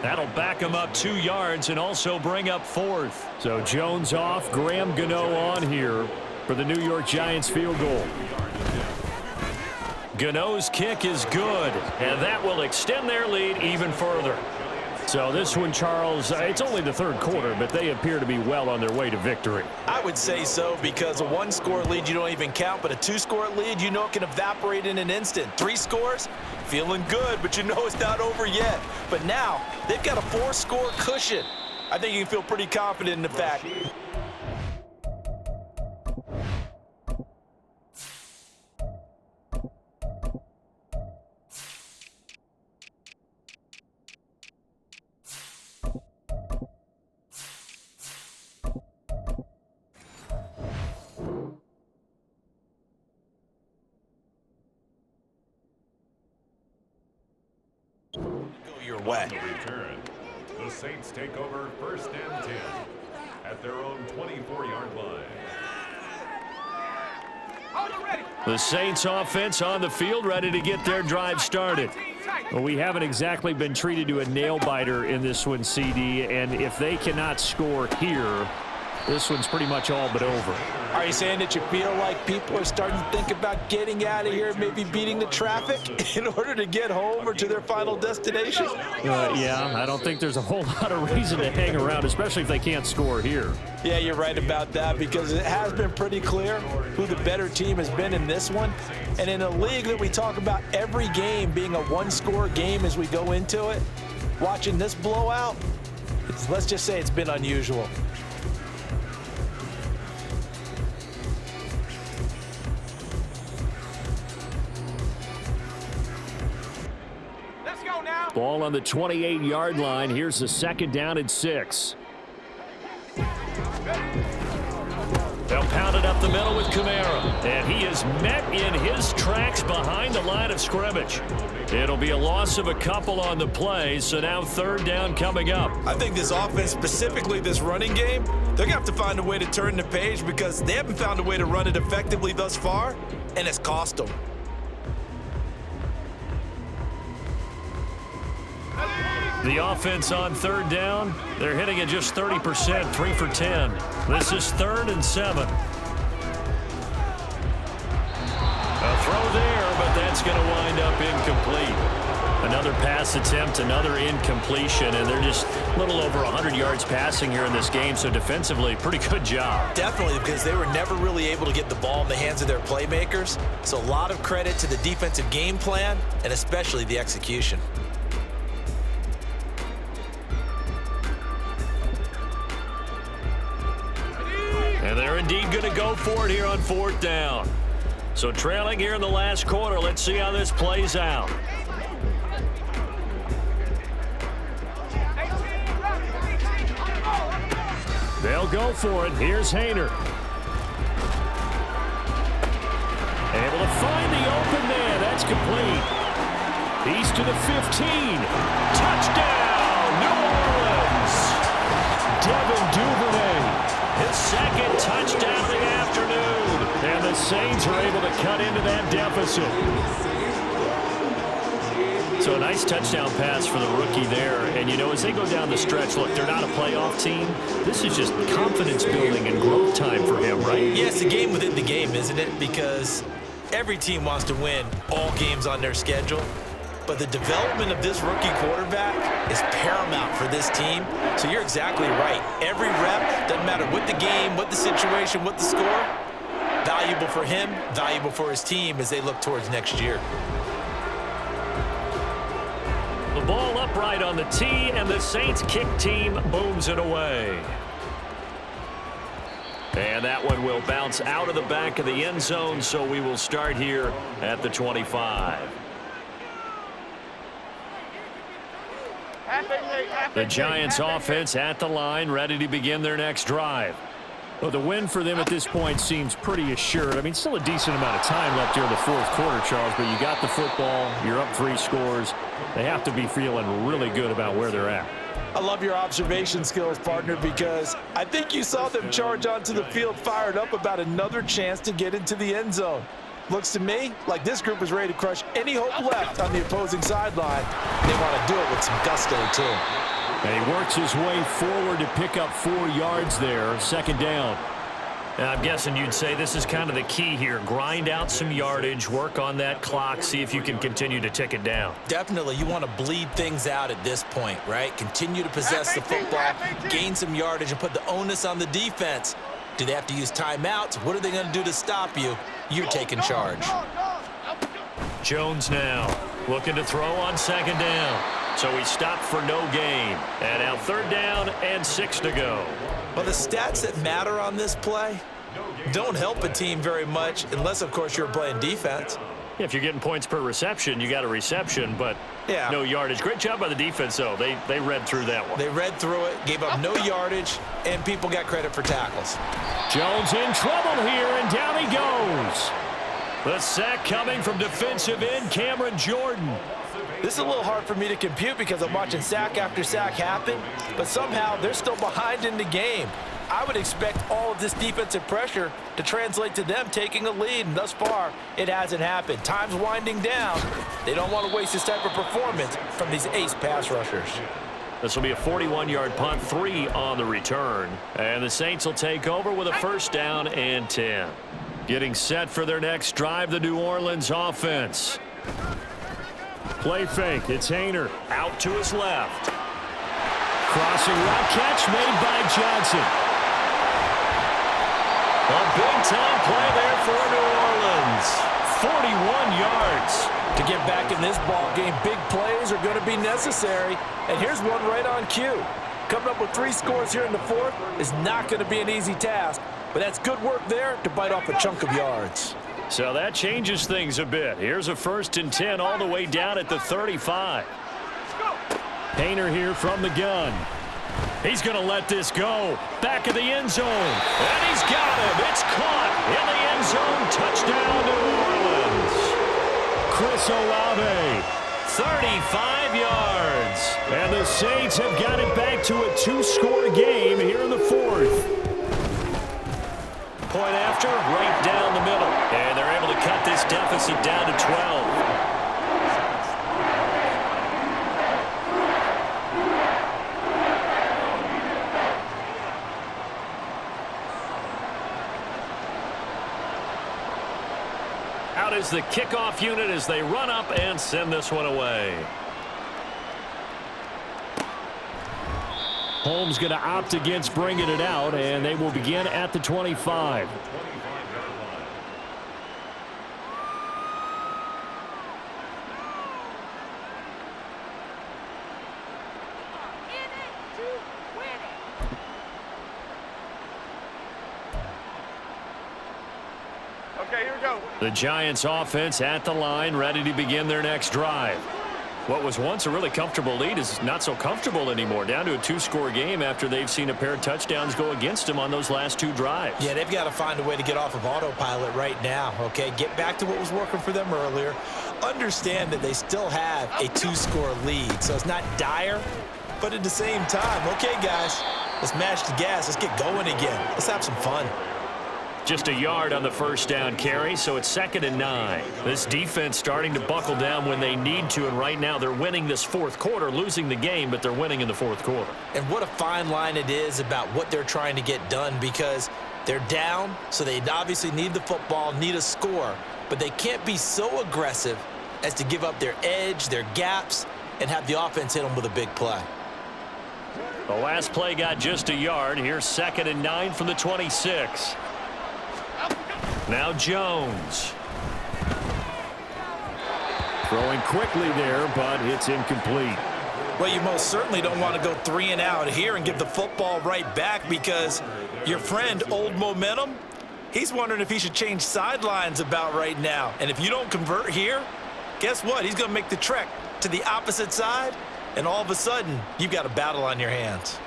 That'll back him up 2 yards and also bring up 4th. So Jones off, Graham Gano on here for the New York Giants field goal. Gano's kick is good, and that will extend their lead even further. So this one, Charles, it's only the 3rd quarter, but they appear to be well on their way to victory. I would say so, because a 1-score lead you don't even count, but a 2-score lead you know it can evaporate in an instant. 3 scores, feeling good, but you know it's not over yet. But now they've got a 4-score cushion. I think you can feel pretty confident in the fact. On the return, the Saints take over 1st and 10 at their own 24-yard line. The Saints offense on the field, ready to get their drive started. Well, we haven't exactly been treated to a nail-biter in this one, CD, and if they cannot score here, this one's pretty much all but over. Are you saying that you feel like people are starting to think about getting out of here, maybe beating the traffic in order to get home or to their final destination? Yeah, I don't think there's a whole lot of reason to hang around, especially if they can't score here. Yeah, you're right about that, because it has been pretty clear who the better team has been in this one. And in a league that we talk about every game being a 1-score game as we go into it, watching this blowout, let's just say it's been unusual. Ball on the 28-yard line. Here's the 2nd down and 6. They'll pound it up up the middle with Kamara. And he is met in his tracks behind the line of scrimmage. It'll be a loss of a couple on the play, so now third down coming up. I think this offense, specifically this running game, they're going to have to find a way to turn the page because they haven't found a way to run it effectively thus far, and it's cost them. The offense on third down, they're hitting at just 30%, 3 for 10. This is 3rd and 7. A throw there, but that's going to wind up incomplete. Another pass attempt, another incompletion, and they're just a little over 100 yards passing here in this game, so defensively, pretty good job. Definitely, because they were never really able to get the ball in the hands of their playmakers, so a lot of credit to the defensive game plan and especially the execution. And they're indeed going to go for it here on 4th down. So trailing here in the last quarter. Let's see how this plays out. They'll go for it. Here's Haener. Able to find the open man. That's complete. He's to the 15. Touchdown, New Orleans. Devin Duvernay. His 2nd touchdown of the afternoon. And the Saints are able to cut into that deficit. So a nice touchdown pass for the rookie there. And, you know, as they go down the stretch, look, they're not a playoff team. This is just confidence building and growth time for him, right? Yeah, it's a game within the game, isn't it? Because every team wants to win all games on their schedule. But the development of this rookie quarterback is paramount for this team. So you're exactly right. Every rep, doesn't matter what the game, what the situation, what the score, valuable for him, valuable for his team as they look towards next year. The ball upright on the tee, and the Saints kick team booms it away. And that one will bounce out of the back of the end zone, so we will start here at the 25. The Giants offense at the line, ready to begin their next drive. Well, the win for them at this point seems pretty assured. I mean, still a decent amount of time left here in the 4th quarter, Charles, but you got the football, you're up 3 scores. They have to be feeling really good about where they're at. I love your observation skills, partner, because I think you saw them charge onto the field fired up about another chance to get into the end zone. Looks to me like this group is ready to crush any hope left on the opposing sideline. They want to do it with some gusto, too. And he works his way forward to pick up 4 yards there, 2nd down. And I'm guessing you'd say this is kind of the key here. Grind out some yardage, work on that clock, see if you can continue to tick it down. Definitely. You want to bleed things out at this point, right? Continue to possess the football, gain some yardage, and put the onus on the defense. Do they have to use timeouts? What are they going to do to stop you? You're taking charge. Jones now looking to throw on 2nd down. So he stopped for no gain. And now 3rd down and 6 to go. Well, the stats that matter on this play don't help a team very much unless, of course, you're playing defense. Yeah, if you're getting points per reception, you got a reception, but no yardage. Great job by the defense, though. They read through that one. They read through it, gave up no yardage, and people got credit for tackles. Jones in trouble here, and down he goes. The sack coming from defensive end Cameron Jordan. This is a little hard for me to compute because I'm watching sack after sack happen, but somehow they're still behind in the game. I would expect all of this defensive pressure to translate to them taking a lead, and thus far, it hasn't happened. Time's winding down. They don't want to waste this type of performance from these ace pass rushers. This will be a 41-yard punt, 3 on the return. And the Saints will take over with a 1st down and 10. Getting set for their next drive, the New Orleans offense. Play fake. It's Haener out to his left. Crossing route catch made by Johnson. A big-time play there for New Orleans. 41 yards. To get back in this ball game, big plays are going to be necessary. And here's one right on cue. Coming up with 3 scores here in the 4th is not going to be an easy task. But that's good work there to bite off a chunk of yards. So that changes things a bit. Here's a 1st and 10 all the way down at the 35. Haener here from the gun. He's going to let this go. Back of the end zone. And he's got him. It's caught in the end zone. Touchdown, New Orleans. Chris Olave, 35 yards. And the Saints have got it back to a 2-score game here in the fourth. Point after, right down the middle. And they're able to cut this deficit down to 12. Out is the kickoff unit as they run up and send this one away. Holmes going to opt against bringing it out, and they will begin at the 25. Okay, here we go. The Giants offense at the line, ready to begin their next drive. What was once a really comfortable lead is not so comfortable anymore. Down to a 2-score game after they've seen a pair of touchdowns go against them on those last 2 drives. Yeah, they've got to find a way to get off of autopilot right now, okay? Get back to what was working for them earlier. Understand that they still have a 2-score lead, so it's not dire, but at the same time, okay, guys, let's mash the gas. Let's get going again. Let's have some fun. Just a yard on the first down carry, so it's 2nd and 9. This defense starting to buckle down when they need to, and right now they're winning this fourth quarter, losing the game, but they're winning in the fourth quarter. And what a fine line it is about what they're trying to get done, because they're down, so they obviously need the football, need a score, but they can't be so aggressive as to give up their edge, their gaps, and have the offense hit them with a big play. The last play got just a yard. Here's 2nd and 9 from the 26. Now Jones. Throwing quickly there, but it's incomplete. Well, you most certainly don't want to go 3 and out here and give the football right back, because your friend, Old Momentum, he's wondering if he should change sidelines about right now. And if you don't convert here, guess what? He's going to make the trek to the opposite side, and all of a sudden, you've got a battle on your hands.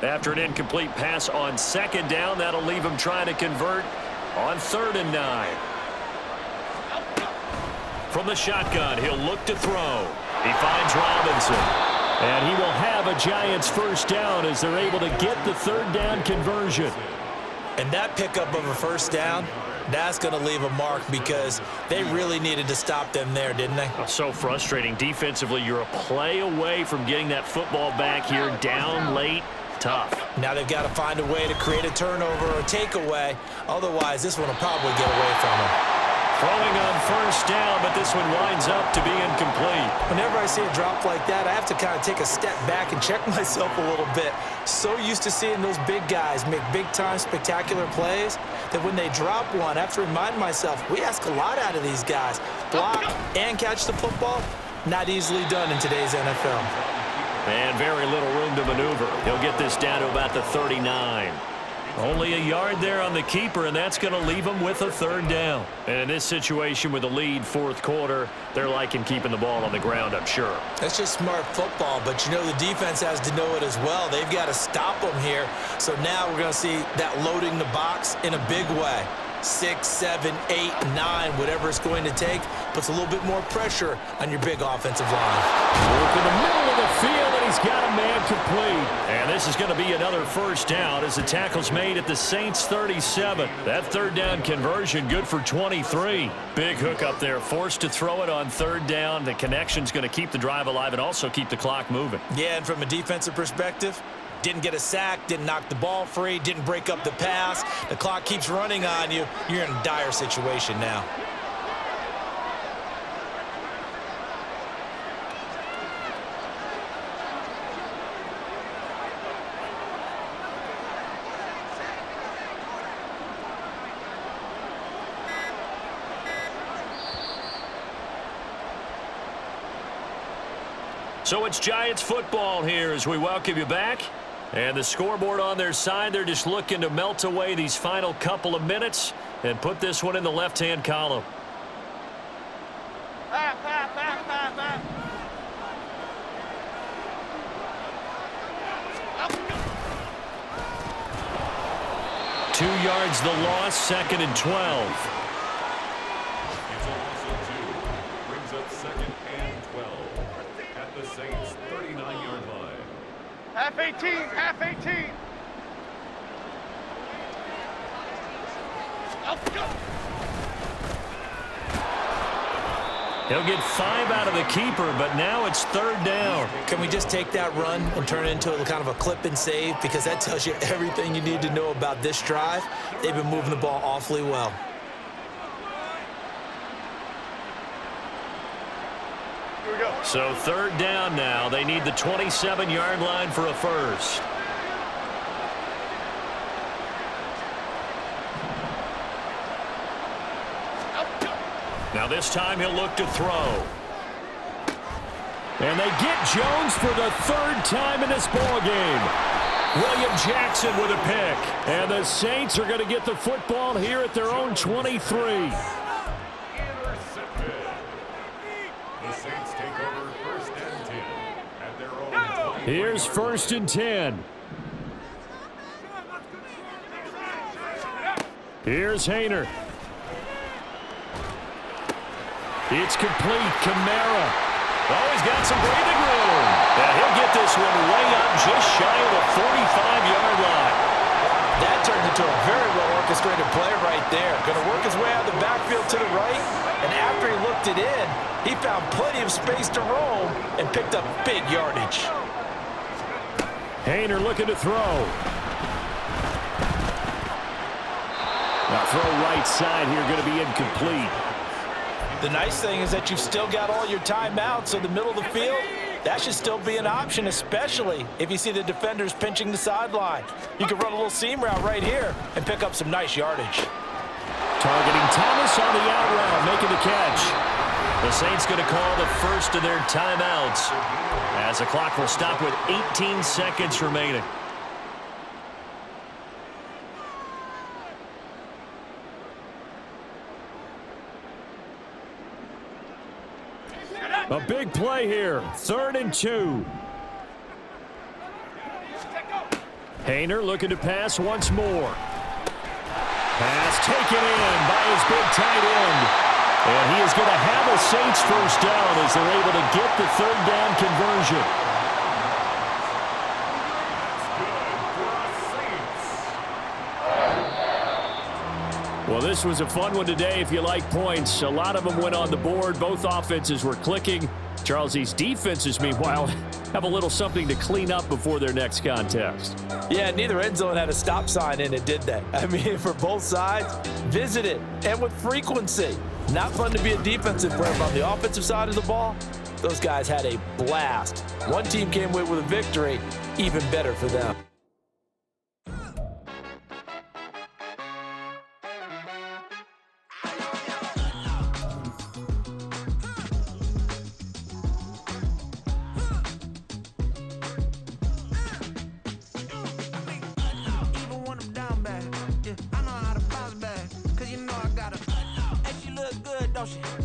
After an incomplete pass on 2nd down, that'll leave him trying to convert on 3rd and 9. From the shotgun, he'll look to throw. He finds Robinson. And he will have a Giants first down as they're able to get the 3rd down conversion. And that pickup of a first down, that's going to leave a mark, because they really needed to stop them there, didn't they? So frustrating. Defensively, you're a play away from getting that football back here, down late. Tough. Now they've got to find a way to create a turnover or a takeaway. Otherwise, this one will probably get away from them. Throwing on first down, but this one winds up to be incomplete. Whenever I see a drop like that, I have to kind of take a step back and check myself a little bit. So used to seeing those big guys make big-time spectacular plays that when they drop one, I have to remind myself, we ask a lot out of these guys. Block and catch the football, not easily done in today's NFL. And very little room to maneuver. He'll get this down to about the 39. Only a yard there on the keeper, and that's going to leave him with a 3rd down. And in this situation with a lead, fourth quarter, they're liking keeping the ball on the ground, I'm sure. That's just smart football, but you know the defense has to know it as well. They've got to stop them here. So now we're going to see that loading the box in a big way. 6, 7, 8, 9, whatever it's going to take, puts a little bit more pressure on your big offensive line. Work in the middle of the field, and he's got a man complete. And this is going to be another first down as the tackle's made at the Saints 37. That 3rd down conversion good for 23. Big hook up there, forced to throw it on 3rd down. The connection's going to keep the drive alive and also keep the clock moving. Yeah, and from a defensive perspective, didn't get a sack, didn't knock the ball free, didn't break up the pass. The clock keeps running on you. You're in a dire situation now. So it's Giants football here as we welcome you back. And the scoreboard on their side, they're just looking to melt away these final couple of minutes and put this one in the left-hand column. Half. 2 yards the loss, 2nd and 12. It's a loss of 2. Brings up 2nd and 12 at the Saints' 39-yard line. Half 18. He'll get 5 out of the keeper, but now it's 3rd down. Can we just take that run and turn it into a kind of a clip and save? Because that tells you everything you need to know about this drive. They've been moving the ball awfully well. Here we go. So 3rd down now. They need the 27-yard line for a first. Now this time he'll look to throw. And they get Jones for the 3rd time in this ball game. William Jackson with a pick. And the Saints are going to get the football here at their own 23. Intercepted. The Saints take over 1st and 10 at their own 20. Here's 1st and 10. Here's Haener. It's complete. Kamara. Oh, he's got some breathing room. And he'll get this one way up just shy of the 45-yard line. That turned into a very well-orchestrated play right there. Going to work his way out of the backfield to the right. And after he looked it in, he found plenty of space to roam and picked up big yardage. Haener looking to throw. Now throw right side here, going to be incomplete. The nice thing is that you've still got all your timeouts, so the middle of the field, that should still be an option, especially if you see the defenders pinching the sideline. You can run a little seam route right here and pick up some nice yardage. Targeting Thomas on the out route, making the catch. The Saints going to call the first of their timeouts as the clock will stop with 18 seconds remaining. A big play here. 3rd and 2. Haener looking to pass once more. Pass taken in by his big tight end. And he is going to have a Saints first down as they're able to get the 3rd down conversion. Well, this was a fun one today if you like points. A lot of them went on the board. Both offenses were clicking. Charles, these defenses, meanwhile, have a little something to clean up before their next contest. Yeah, neither end zone had a stop sign in it, did they? I mean, for both sides, visit it, and with frequency. Not fun to be a defensive player, but on the offensive side of the ball, those guys had a blast. One team came away with a victory, even better for them.